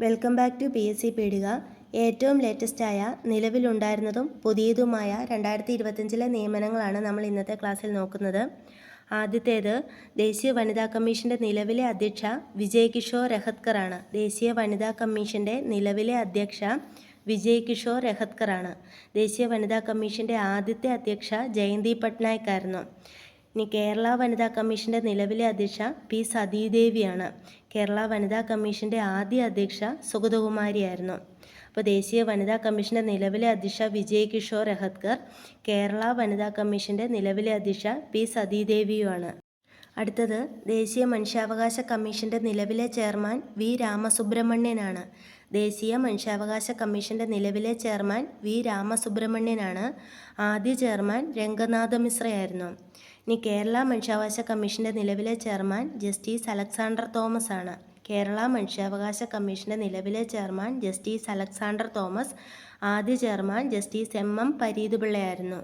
Welcome back to PSC പീടിക. ഏറ്റവും ലേറ്റസ്റ്റായ നിലവിലുണ്ടായിരുന്നതും പുതിയതുമായ 2025 നിയമനങ്ങളാണ് നമ്മൾ ഇന്നത്തെ ക്ലാസ്സിൽ നോക്കുന്നത്. ആദ്യത്തേത് ദേശീയ വനിതാ കമ്മീഷൻ്റെ നിലവിലെ അധ്യക്ഷ വിജയ് കിഷോർ രഹത്കറാണ്. ദേശീയ വനിതാ കമ്മീഷൻ്റെ നിലവിലെ അധ്യക്ഷ വിജയ് കിഷോർ രഹത്കറാണ്. ദേശീയ വനിതാ കമ്മീഷൻ്റെ ആദ്യത്തെ അധ്യക്ഷ ജയന്തി പട്നായിക് ആയിരുന്നു. ഇനി കേരള വനിതാ കമ്മീഷൻ്റെ നിലവിലെ അധ്യക്ഷ പി സതീദേവിയാണ്. കേരള വനിതാ കമ്മീഷൻ്റെ ആദ്യ അധ്യക്ഷ സുഗതകുമാരിയായിരുന്നു. അപ്പോൾ ദേശീയ വനിതാ കമ്മീഷൻ്റെ നിലവിലെ അധ്യക്ഷ വിജയ് കിഷോർ രഹത്കർ, കേരള വനിതാ കമ്മീഷൻ്റെ നിലവിലെ അധ്യക്ഷ പി സതീദേവിയുമാണ്. അടുത്തത് ദേശീയ മനുഷ്യാവകാശ കമ്മീഷൻ്റെ നിലവിലെ ചെയർമാൻ വി രാമസുബ്രഹ്മണ്യനാണ്. ദേശീയ മനുഷ്യാവകാശ കമ്മീഷൻ്റെ നിലവിലെ ചെയർമാൻ വി രാമസുബ്രഹ്മണ്യനാണ്. ആദ്യ ചെയർമാൻ രംഗനാഥ മിശ്രയായിരുന്നു. ഇനി കേരള മനുഷ്യാവകാശ കമ്മീഷൻ്റെ നിലവിലെ ചെയർമാൻ ജസ്റ്റിസ് അലക്സാണ്ടർ തോമസ് ആണ്. കേരള മനുഷ്യാവകാശ കമ്മീഷൻ്റെ നിലവിലെ ചെയർമാൻ ജസ്റ്റിസ് അലക്സാണ്ടർ തോമസ്. ആദ്യ ചെയർമാൻ ജസ്റ്റിസ് MM പരീതുപിള്ളയായിരുന്നു.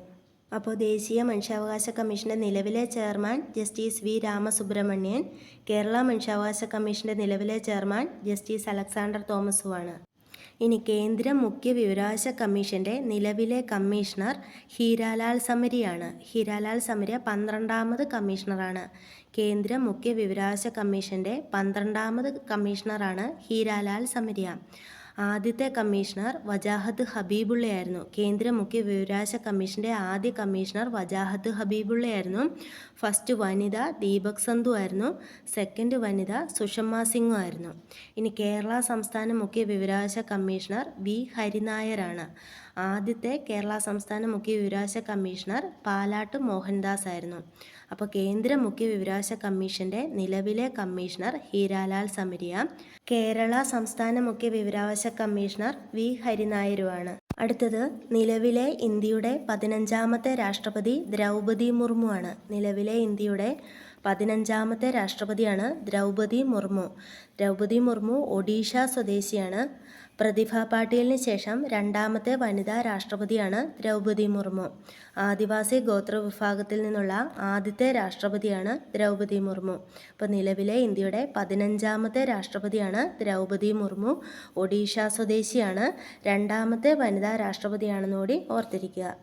അപ്പോൾ ദേശീയ മനുഷ്യാവകാശ കമ്മീഷൻ്റെ നിലവിലെ chairman justice V Ramasubramanian, Kerala മനുഷ്യാവകാശ കമ്മീഷൻ്റെ നിലവിലെ ചെയർമാൻ ജസ്റ്റിസ് അലക്സാണ്ടർ തോമസുമാണ്. ഇനി കേന്ദ്ര മുഖ്യ വിവരാവകാശ കമ്മീഷൻ്റെ നിലവിലെ കമ്മീഷണർ ഹീരാലാൽ സമരിയാണ്. ഹീരാലാൽ സമരി 12ാമത് കമ്മീഷണറാണ്. കേന്ദ്ര മുഖ്യ വിവരാവകാശ കമ്മീഷൻ്റെ 12ാമത് കമ്മീഷണറാണ് ഹീരാലാൽ സമരിയ. ആദ്യത്തെ കമ്മീഷണർ വജാഹത്ത് ഹബീബുള്ളയായിരുന്നു. കേന്ദ്ര മുഖ്യ വിവരാവകാശ കമ്മീഷൻ്റെ ആദ്യ കമ്മീഷണർ വജാഹത്ത് ഹബീബുള്ളയായിരുന്നു. ഫസ്റ്റ് വനിത ദീപക് സന്ധു ആയിരുന്നു. സെക്കൻഡ് വനിത സുഷമ സിംഗ് ആയിരുന്നു. ഇനി കേരള സംസ്ഥാന മുഖ്യ വിവരാവകാശ കമ്മീഷണർ വി ഹരിനായരാണ്. ആദ്യത്തെ കേരള സംസ്ഥാന മുഖ്യ വിവരാവകാശ കമ്മീഷണർ പാലാട്ട് മോഹൻദാസ് ആയിരുന്നു. അപ്പോൾ കേന്ദ്ര മുഖ്യ വിവരാവകാശ കമ്മീഷൻ്റെ നിലവിലെ കമ്മീഷണർ ഹീരാലാൽ സമരിയ, കേരള സംസ്ഥാന മുഖ്യ വിവരാവകാശ കമ്മീഷണർ വി ഹരിനായരുമാണ്. അടുത്തത് നിലവിലെ ഇന്ത്യയുടെ 15ാമത്തെ രാഷ്ട്രപതി ദ്രൗപദി മുർമു ആണ്. നിലവിലെ ഇന്ത്യയുടെ 15ാമത്തെ രാഷ്ട്രപതിയാണ് ദ്രൗപദി മുർമു. ദ്രൗപദി മുർമു ഒഡീഷ സ്വദേശിയാണ്. പ്രതിഭ പാട്ടീലിന് ശേഷം 2ാമത്തെ വനിതാ രാഷ്ട്രപതിയാണ് ദ്രൗപദി മുർമു. ആദിവാസി ഗോത്ര വിഭാഗത്തിൽ നിന്നുള്ള ആദ്യത്തെ രാഷ്ട്രപതിയാണ് ദ്രൗപദി മുർമു. അപ്പോൾ നിലവിലെ ഇന്ത്യയുടെ 15ാമത്തെ രാഷ്ട്രപതിയാണ് ദ്രൗപദി മുർമു. ഒഡീഷ സ്വദേശിയാണ്. 2ാമത്തെ വനിതാ രാഷ്ട്രപതിയാണെന്നുകൂടി ഓർത്തിരിക്കുക.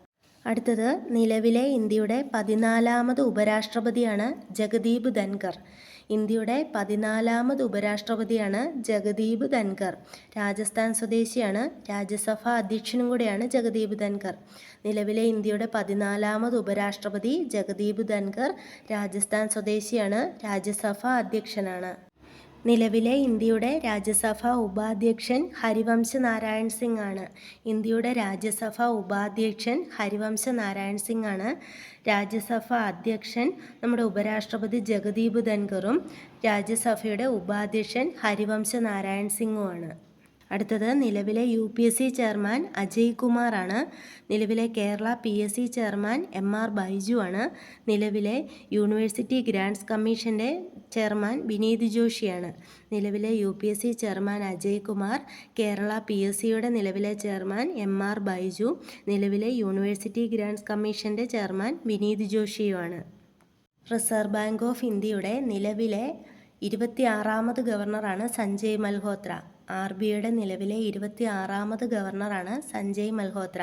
അടുത്തത് നിലവിലെ ഇന്ത്യയുടെ 14ാമത് ഉപരാഷ്ട്രപതിയാണ് ജഗദീപ് ധൻകർ. ഇന്ത്യയുടെ 14ാമത് ഉപരാഷ്ട്രപതിയാണ് ജഗദീപ് ധൻകർ. രാജസ്ഥാൻ സ്വദേശിയാണ്. രാജ്യസഭാ അധ്യക്ഷനും കൂടെയാണ് ജഗദീപ് ധൻകർ. നിലവിലെ ഇന്ത്യയുടെ 14ാമത് ഉപരാഷ്ട്രപതി ജഗദീപ് ധൻകർ രാജസ്ഥാൻ സ്വദേശിയാണ്. രാജ്യസഭാ അധ്യക്ഷനാണ്. നിലവിലെ ഇന്ത്യയുടെ രാജ്യസഭാ ഉപാധ്യക്ഷൻ ഹരിവംശ നാരായൺ സിംഗ് ആണ്. ഇന്ത്യയുടെ രാജ്യസഭാ ഉപാധ്യക്ഷൻ ഹരിവംശ നാരായൺ സിംഗ് ആണ്. രാജ്യസഭാ അധ്യക്ഷൻ നമ്മുടെ ഉപരാഷ്ട്രപതി ജഗദീപ് ധൻകറും രാജ്യസഭയുടെ ഉപാധ്യക്ഷൻ ഹരിവംശ നാരായൺ സിംഗുമാണ്. അടുത്തത് നിലവിലെ UPSC ചെയർമാൻ അജയ് കുമാർ ആണ്. നിലവിലെ Kerala PSC chairman MR Baiju ആണ്. നിലവിലെ യൂണിവേഴ്സിറ്റി ഗ്രാൻറ്റ്സ് കമ്മീഷൻ്റെ ചെയർമാൻ വിനീത് ജോഷിയാണ്. നിലവിലെ UPSC ചെയർമാൻ അജയ് കുമാർ, കേരള PSCയുടെ നിലവിലെ ചെയർമാൻ MR ബൈജു, നിലവിലെ യൂണിവേഴ്സിറ്റി ഗ്രാൻറ്റ്സ് കമ്മീഷൻ്റെ ചെയർമാൻ വിനീത് ജോഷിയുമാണ്. റിസർവ് ബാങ്ക് ഓഫ് ഇന്ത്യയുടെ നിലവിലെ 26ാമത് ഗവർണറാണ് സഞ്ജയ് മൽഹോത്ര. RBIയുടെ നിലവിലെ 26ാമത് ഗവർണറാണ് സഞ്ജയ് മൽഹോത്ര.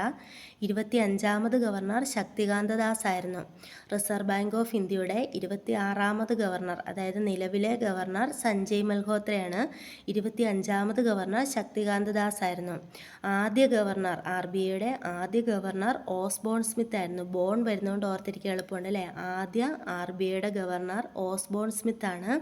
25ാമത് ഗവർണർ ശക്തികാന്ത ദാസ് ആയിരുന്നു. റിസർവ് ബാങ്ക് ഓഫ് ഇന്ത്യയുടെ 26ാമത് ഗവർണർ, അതായത് നിലവിലെ ഗവർണർ സഞ്ജയ് മൽഹോത്രയാണ്. 25ാമത് ഗവർണർ ശക്തികാന്ത ദാസ് ആയിരുന്നു. ആദ്യ ഗവർണർ, RBIയുടെ ആദ്യ ഗവർണർ ഓസ്ബോൺ സ്മിത്ത് ആയിരുന്നു. ബോൺ വരുന്നതുകൊണ്ട് ഓർത്തിരിക്കാൻ എളുപ്പമുണ്ട് അല്ലേ. ആദ്യ RBIയുടെ ഗവർണർ ഓസ്ബോൺ സ്മിത്ത് ആണ്.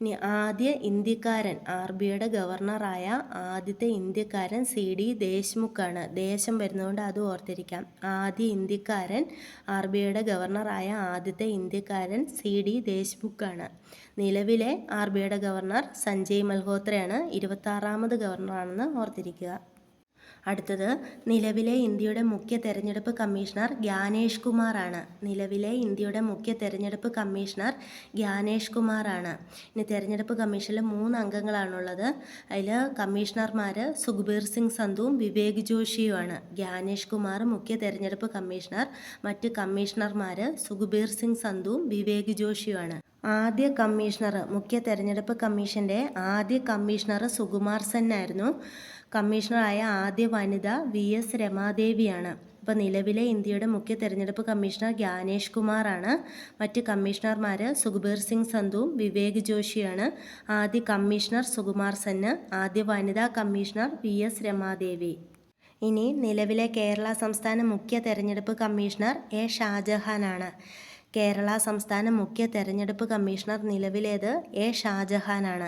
ഇനി ആദ്യ ഇന്ത്യക്കാരൻ, RBIയുടെ ഗവർണറായ ആദ്യത്തെ ഇന്ത്യക്കാരൻ CD ദേശ്മുഖാണ്. ദേശം വരുന്നതുകൊണ്ട് അത് ഓർത്തിരിക്കാം. ആദ്യ ഇന്ത്യക്കാരൻ, RBIയുടെ ഗവർണറായ ആദ്യത്തെ ഇന്ത്യക്കാരൻ CD ദേശ്മുഖാണ്. നിലവിലെ RBIയുടെ ഗവർണർ സഞ്ജയ് മൽഹോത്രയാണ്. 26ാമത് ഗവർണറാണെന്ന് ഓർത്തിരിക്കുക. അടുത്തത് നിലവിലെ ഇന്ത്യയുടെ മുഖ്യ തെരഞ്ഞെടുപ്പ് കമ്മീഷണർ ഗ്യാനേഷ് കുമാർ ആണ്. നിലവിലെ ഇന്ത്യയുടെ മുഖ്യ തെരഞ്ഞെടുപ്പ് കമ്മീഷണർ ഗ്യാനേഷ് കുമാർ ആണ്. ഇനി തെരഞ്ഞെടുപ്പ് കമ്മീഷനിൽ 3 അംഗങ്ങളാണുള്ളത്. അതിൽ കമ്മീഷണർമാർ സുഖ്ബീർ സിംഗ് സന്ധുവും വിവേക് ജോഷിയുമാണ്. ഗ്യാനേഷ് കുമാർ മുഖ്യ തെരഞ്ഞെടുപ്പ് കമ്മീഷണർ. മറ്റ് കമ്മീഷണർമാർ സുഖ്ബീർ സിംഗ് സന്ധുവും വിവേക് ജോഷിയുമാണ്. ആദ്യ കമ്മീഷണർ, മുഖ്യ തെരഞ്ഞെടുപ്പ് കമ്മീഷൻ്റെ ആദ്യ കമ്മീഷണർ സുകുമാർ സെൻ ആയിരുന്നു. കമ്മീഷണറായ ആദ്യ വനിത VS രമാദേവിയാണ്. അപ്പോൾ നിലവിലെ ഇന്ത്യയുടെ മുഖ്യ തെരഞ്ഞെടുപ്പ് കമ്മീഷണർ ജ്ഞാനേഷ് കുമാറാണ്. മറ്റ് കമ്മീഷണർമാർ സുഖ്ബീർ സിംഗ് സന്ധുവും വിവേക് ജോഷിയാണ്. ആദ്യ കമ്മീഷണർ സുകുമാർ സെന്ന്, ആദ്യ വനിതാ കമ്മീഷണർ VS രമാദേവി. ഇനി നിലവിലെ കേരള സംസ്ഥാന മുഖ്യ തെരഞ്ഞെടുപ്പ് കമ്മീഷണർ A ഷാജഹാനാണ്. കേരള സംസ്ഥാന മുഖ്യ തെരഞ്ഞെടുപ്പ് കമ്മീഷണർ നിലവിലേത് A ഷാജഹാനാണ്.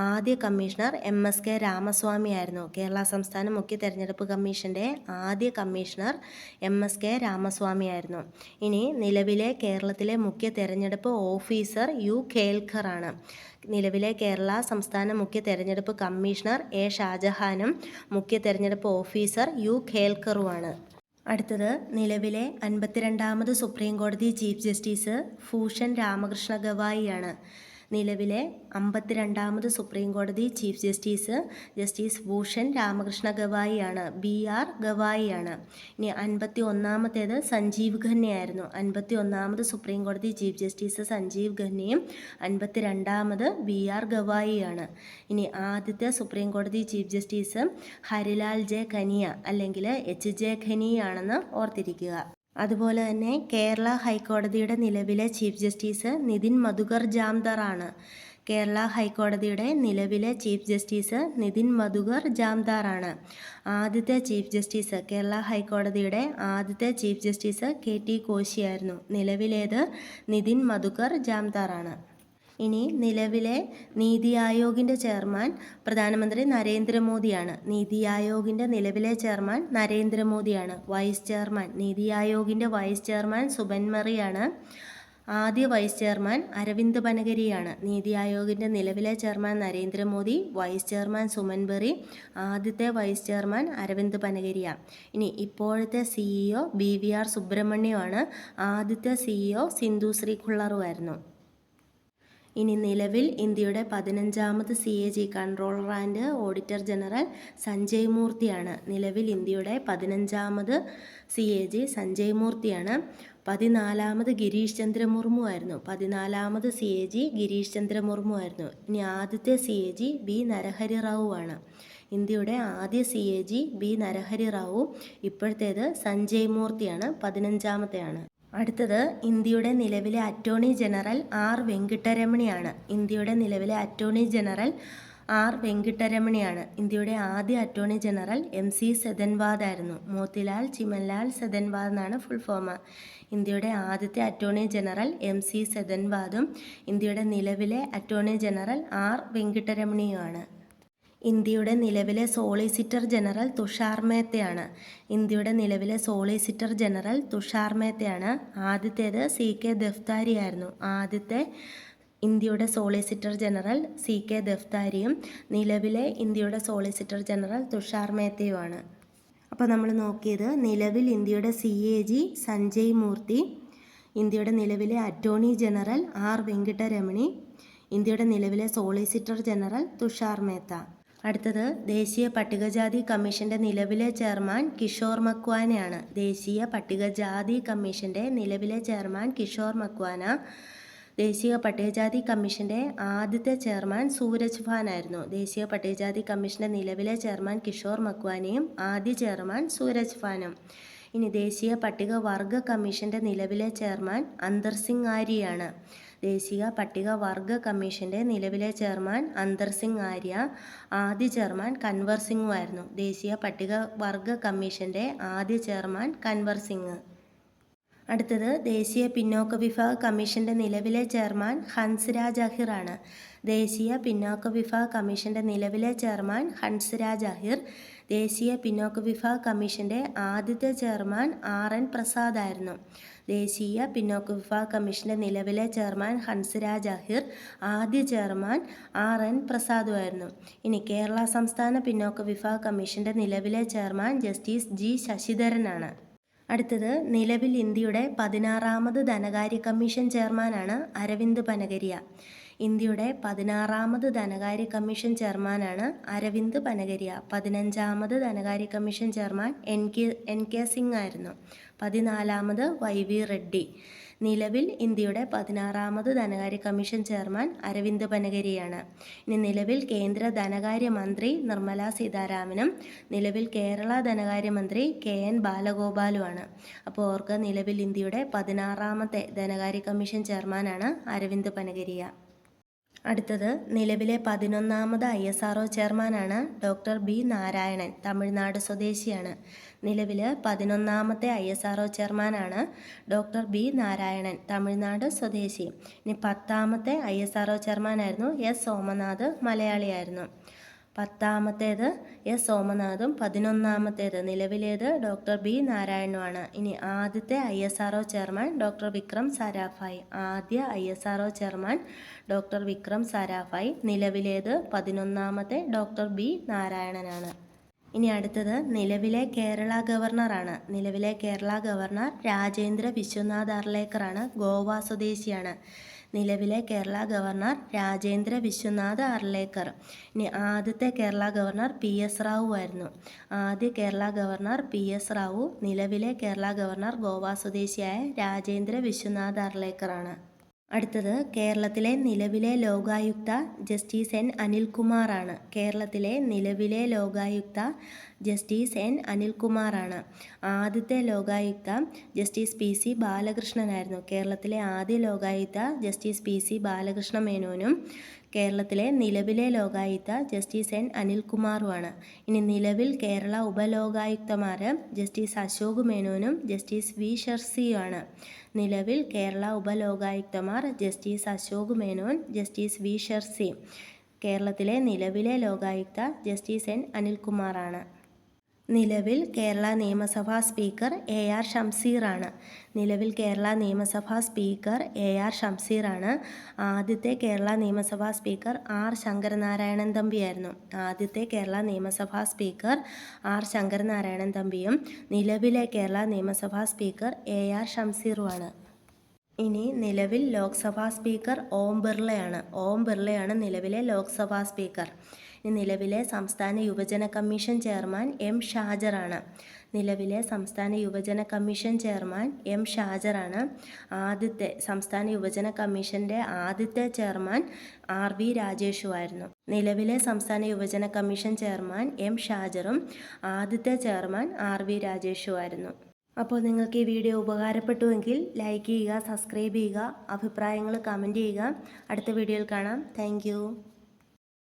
ആദ്യ കമ്മീഷണർ MSK രാമസ്വാമി ആയിരുന്നു. കേരള സംസ്ഥാന മുഖ്യ തെരഞ്ഞെടുപ്പ് കമ്മീഷൻ്റെ ആദ്യ കമ്മീഷണർ MSK രാമസ്വാമി ആയിരുന്നു. ഇനി നിലവിലെ കേരളത്തിലെ മുഖ്യ തെരഞ്ഞെടുപ്പ് ഓഫീസർ U ഖേൽക്കർ ആണ്. നിലവിലെ കേരള സംസ്ഥാന മുഖ്യ തെരഞ്ഞെടുപ്പ് കമ്മീഷണർ A ഷാജഹാനും മുഖ്യ തെരഞ്ഞെടുപ്പ് ഓഫീസർ U ഖേൽക്കറുമാണ്. അടുത്തത് നിലവിലെ 52ാമത് സുപ്രീം കോടതി ചീഫ് ജസ്റ്റിസ് ഭൂഷൺ രാമകൃഷ്ണ ഗവായിയാണ്. നിലവിലെ 52ാമത് സുപ്രീം കോടതി ചീഫ് ജസ്റ്റിസ് ഭൂഷൺ രാമകൃഷ്ണ ഗവായിയാണ്. BR ഗവായിയാണ്. ഇനി 51ാമത്തേത് സഞ്ജീവ് ഖന്നയായിരുന്നു. 51ാമത് സുപ്രീം കോടതി ചീഫ് ജസ്റ്റിസ് സഞ്ജീവ് ഖന്നയും 52ാമത് BR ഗവായിയാണ്. ഇനി ആദ്യത്തെ സുപ്രീം കോടതി chief justice Harilal J Kania അല്ലെങ്കിൽ HJ ഖനിയാണെന്ന് ഓർത്തിരിക്കുക. അതുപോലെ തന്നെ കേരള ഹൈക്കോടതിയുടെ നിലവിലെ ചീഫ് ജസ്റ്റിസ് നിതിൻ മധുകർ ജാംദർ ആണ്. കേരള ഹൈക്കോടതിയുടെ നിലവിലെ ചീഫ് ജസ്റ്റിസ് നിതിൻ മധുകർ ജാംദാർ ആണ്. ആദ്യത്തെ ചീഫ് ജസ്റ്റിസ്, കേരള ഹൈക്കോടതിയുടെ ആദ്യത്തെ ചീഫ് ജസ്റ്റിസ് KT കോശിയായിരുന്നു. നിലവിലേത് നിതിൻ മധുകർ ജാംദാർ ആണ്. ഇനി നിലവിലെ നീതി ആയോഗിൻ്റെ ചെയർമാൻ പ്രധാനമന്ത്രി നരേന്ദ്രമോദിയാണ്. നീതി ആയോഗിൻ്റെ നിലവിലെ ചെയർമാൻ നരേന്ദ്രമോദിയാണ്. വൈസ് ചെയർമാൻ, നീതി ആയോഗിൻ്റെ വൈസ് ചെയർമാൻ സുബൻ മറിയാണ്. ആദ്യ വൈസ് ചെയർമാൻ അരവിന്ദ് പനഗരിയാണ്. നീതി ആയോഗിൻ്റെ നിലവിലെ chairman Narendra Modi, vice chairman Suman bury, ആദ്യത്തെ വൈസ് ചെയർമാൻ അരവിന്ദ് പനഗരിയ. ഇനി ഇപ്പോഴത്തെ CEO BVR സുബ്രഹ്മണ്യമാണ്. ആദ്യത്തെ CEO സിന്ധു ശ്രീ ഖുള്ളറുമായിരുന്നു. ഇനി നിലവിൽ ഇന്ത്യയുടെ 15ാമത് CAG controller and auditor general Sanjay മൂർത്തിയാണ്. നിലവിൽ ഇന്ത്യയുടെ 15ാമത് CAG സഞ്ജയ് മൂർത്തിയാണ്. 14ാമത് ഗിരീഷ് ചന്ദ്ര മുർമു ആയിരുന്നു. 14ാമത് CAG ഗിരീഷ് ചന്ദ്ര മുർമു ആയിരുന്നു. ഇനി ആദ്യത്തെ CAG B നരഹരി റാവു ആണ്. ഇന്ത്യയുടെ ആദ്യ CAG B നരഹരി റാവു. ഇപ്പോഴത്തേത് സഞ്ജയ് മൂർത്തിയാണ്, 15ാമത്തെയാണ്. അടുത്തത് ഇന്ത്യയുടെ നിലവിലെ അറ്റോർണി ജനറൽ R വെങ്കിട്ടരമണിയാണ്. ഇന്ത്യയുടെ നിലവിലെ അറ്റോർണി ജനറൽ R വെങ്കിട്ടരമണിയാണ്. ഇന്ത്യയുടെ ആദ്യ അറ്റോർണി ജനറൽ MC സെതൻവാദ് ആയിരുന്നു. മോത്തിലാൽ ചിമൻലാൽ സെതൻവാദ് എന്നാണ് ഫുൾ ഫോം. ഇന്ത്യയുടെ ആദ്യത്തെ അറ്റോർണി ജനറൽ MC സെതൻവാദും ഇന്ത്യയുടെ നിലവിലെ അറ്റോർണി ജനറൽ R വെങ്കിട്ടരമണിയുമാണ്. ഇന്ത്യയുടെ നിലവിലെ സോളിസിറ്റർ ജനറൽ തുഷാർ മേത്തയാണ്. ഇന്ത്യയുടെ നിലവിലെ സോളിസിറ്റർ ജനറൽ തുഷാർ മേത്തയാണ്. ആദ്യത്തേത് CK ദഫ്താരി ആയിരുന്നു. ആദ്യത്തെ ഇന്ത്യയുടെ സോളിസിറ്റർ ജനറൽ CK ദഫ്താരിയും നിലവിലെ ഇന്ത്യയുടെ സോളിസിറ്റർ ജനറൽ തുഷാർ മേത്തയുമാണ്. അപ്പോൾ നമ്മൾ നോക്കിയത് നിലവിൽ ഇന്ത്യയുടെ CAG സഞ്ജയ് മൂർത്തി, ഇന്ത്യയുടെ നിലവിലെ അറ്റോർണി ജനറൽ R വെങ്കിട്ടരമണി, ഇന്ത്യയുടെ നിലവിലെ സോളിസിറ്റർ ജനറൽ തുഷാർ മേത്ത. അടുത്തത് ദേശീയ പട്ടികജാതി കമ്മീഷൻ്റെ നിലവിലെ ചെയർമാൻ കിഷോർ മക്വാനയാണ്. ദേശീയ പട്ടികജാതി കമ്മീഷൻ്റെ നിലവിലെ ചെയർമാൻ കിഷോർ മക്വാന. ദേശീയ പട്ടികജാതി കമ്മീഷൻ്റെ ആദ്യത്തെ ചെയർമാൻ സൂരജ് ഭാൻ ആയിരുന്നു. ദേശീയ പട്ടികജാതി കമ്മീഷൻ്റെ നിലവിലെ ചെയർമാൻ കിഷോർ മക്വാനയും ആദ്യ ചെയർമാൻ സൂരജ് ഭാനും. ഇനി ദേശീയ പട്ടികവർഗ കമ്മീഷൻ്റെ നിലവിലെ ചെയർമാൻ അന്തർ സിംഗ് ആര്യയാണ്. ദേശീയ പട്ടികവർഗ കമ്മീഷൻ്റെ നിലവിലെ ചെയർമാൻ അന്തർ സിംഗ് ആര്യ, ആദ്യ ചെയർമാൻ കൻവർ സിംഗുമായിരുന്നു. ദേശീയ പട്ടികവർഗ കമ്മീഷൻ്റെ ആദ്യ ചെയർമാൻ കൻവർ സിംഗ്. അടുത്തത് ദേശീയ പിന്നോക്ക വിഭാഗ കമ്മീഷൻ്റെ നിലവിലെ ചെയർമാൻ ഹൻസ്രാജ് അഹിറാണ്. ദേശീയ പിന്നോക്ക വിഭാഗ കമ്മീഷൻ്റെ നിലവിലെ ചെയർമാൻ ഹൻസ്രാജ് അഹിർ. ദേശീയ പിന്നോക്ക വിഭാഗ കമ്മീഷൻ്റെ ആദ്യത്തെ ചെയർമാൻ RN പ്രസാദ് ആയിരുന്നു. ദേശീയ പിന്നോക്ക വിഭാഗ കമ്മീഷൻ്റെ നിലവിലെ ചെയർമാൻ ഹൻസ്രാജ് അഹിർ, ആദ്യ ചെയർമാൻ RN പ്രസാദുമായിരുന്നു. ഇനി കേരള സംസ്ഥാന പിന്നോക്ക വിഭാഗ കമ്മീഷൻ്റെ നിലവിലെ ചെയർമാൻ ജസ്റ്റിസ് G ശശിധരനാണ്. അടുത്തത് നിലവിൽ ഇന്ത്യയുടെ 16ാമത് ധനകാര്യ കമ്മീഷൻ ചെയർമാനാണ് അരവിന്ദ് പനഗരിയ. ഇന്ത്യയുടെ 16ാമത് ധനകാര്യ കമ്മീഷൻ ചെയർമാനാണ് അരവിന്ദ് പനഗരിയ. 15ാമത് ധനകാര്യ കമ്മീഷൻ ചെയർമാൻ NK സിംഗ് ആയിരുന്നു. 14ാമത് YV റെഡ്ഡി. നിലവിൽ ഇന്ത്യയുടെ 16ാമത് ധനകാര്യ കമ്മീഷൻ ചെയർമാൻ അരവിന്ദ് പനഗരിയാണ്. ഇനി നിലവിൽ കേന്ദ്ര ധനകാര്യമന്ത്രി നിർമ്മല സീതാരാമനും നിലവിൽ കേരള ധനകാര്യമന്ത്രി KN ബാലഗോപാലുമാണ്. അപ്പോൾ ഓർക്കുക, നിലവിൽ ഇന്ത്യയുടെ 16ാമത്തെ ധനകാര്യ കമ്മീഷൻ ചെയർമാനാണ് അരവിന്ദ് പനഗരിയ. അടുത്തത് നിലവിലെ 11ാമത് ISRO ചെയർമാനാണ് ഡോക്ടർ B നാരായണൻ, തമിഴ്നാട് സ്വദേശിയാണ്. നിലവിൽ 11ാമത്തെ ISRO ചെയർമാനാണ് ഡോക്ടർ B നാരായണൻ, തമിഴ്നാട് സ്വദേശി. ഇനി 10ാമത്തെ ISRO ചെയർമാനായിരുന്നു S സോമനാഥ്, മലയാളിയായിരുന്നു. 10ാമത്തേത് S സോമനാഥും 11ാമത്തേത് നിലവിലേത് ഡോക്ടർ B നാരായണനുമാണ്. ഇനി ആദ്യത്തെ ISRO chairman doctor Vikram Sarabhai. ആദ്യ ISRO chairman doctor Vikram Sarabhai. നിലവിലേത് 11ാമത്തെ ഡോക്ടർ B നാരായണനാണ്. ഇനി അടുത്തത് നിലവിലെ കേരള ഗവർണറാണ്. നിലവിലെ കേരള ഗവർണർ രാജേന്ദ്ര വിശ്വനാഥ് അർലേക്കറാണ്, ഗോവ സ്വദേശിയാണ്. നിലവിലെ കേരള ഗവർണർ രാജേന്ദ്ര വിശ്വനാഥ് അർലേക്കർ. ഇനി ആദ്യത്തെ കേരള ഗവർണർ PS റാവു ആയിരുന്നു. ആദ്യ കേരള ഗവർണർ PS റാവു. നിലവിലെ കേരള ഗവർണർ ഗോവ സ്വദേശിയായ രാജേന്ദ്ര വിശ്വനാഥ് അർലേക്കറാണ്. അടുത്തത് കേരളത്തിലെ നിലവിലെ ലോകായുക്ത ജസ്റ്റിസ് N അനിൽകുമാറാണ്. കേരളത്തിലെ നിലവിലെ ലോകായുക്ത ജസ്റ്റിസ് N അനിൽകുമാറാണ്. ആദ്യത്തെ ലോകായുക്ത ജസ്റ്റിസ് PC ബാലകൃഷ്ണനായിരുന്നു. കേരളത്തിലെ ആദ്യ ലോകായുക്ത ജസ്റ്റിസ് PC ബാലകൃഷ്ണ മേനോനും കേരളത്തിലെ നിലവിലെ ലോകായുക്ത ജസ്റ്റിസ് N അനിൽകുമാറുമാണ്. ഇനി നിലവിൽ കേരള ഉപലോകായുക്തമാർ ജസ്റ്റിസ് അശോക് മേനോനും ജസ്റ്റിസ് V ഷർസിയുമാണ്. നിലവിൽ കേരള ഉപലോകായുക്തമാർ justice Ashok Menon, justice V ഷർസി. കേരളത്തിലെ നിലവിലെ ലോകായുക്ത ജസ്റ്റിസ് N അനിൽകുമാറാണ്. നിലവിൽ കേരള നിയമസഭാ സ്പീക്കർ AR ഷംസീറാണ്. നിലവിൽ കേരള നിയമസഭാ സ്പീക്കർ AR ഷംസീറാണ്. ആദ്യത്തെ കേരള നിയമസഭാ സ്പീക്കർ R ശങ്കരനാരായണൻ തമ്പിയായിരുന്നു. ആദ്യത്തെ കേരള നിയമസഭാ സ്പീക്കർ R ശങ്കരനാരായണൻ തമ്പിയും നിലവിലെ കേരള നിയമസഭാ സ്പീക്കർ AR ഷംസീറുമാണ്. ഇനി നിലവിൽ ലോക്സഭാ സ്പീക്കർ ഓം ബിർളയാണ്. ഓം ബിർളയാണ് നിലവിലെ ലോക്സഭാ സ്പീക്കർ. നിലവിലെ സംസ്ഥാന യുവജന കമ്മീഷൻ ചെയർമാൻ M ഷാജറാണ്. നിലവിലെ സംസ്ഥാന യുവജന കമ്മീഷൻ ചെയർമാൻ M ഷാജറാണ്. ആദ്യത്തെ സംസ്ഥാന യുവജന കമ്മീഷൻ്റെ ആദ്യത്തെ ചെയർമാൻ RV രാജേഷുമായിരുന്നു. നിലവിലെ സംസ്ഥാന യുവജന കമ്മീഷൻ ചെയർമാൻ M ഷാജറും ആദ്യത്തെ ചെയർമാൻ RV രാജേഷുമായിരുന്നു. അപ്പോൾ നിങ്ങൾക്ക് ഈ വീഡിയോ ഉപകാരപ്പെട്ടുവെങ്കിൽ ലൈക്ക് ചെയ്യുക, സബ്സ്ക്രൈബ് ചെയ്യുക, അഭിപ്രായങ്ങൾ കമൻറ്റ് ചെയ്യുക. അടുത്ത വീഡിയോയിൽ കാണാം. താങ്ക്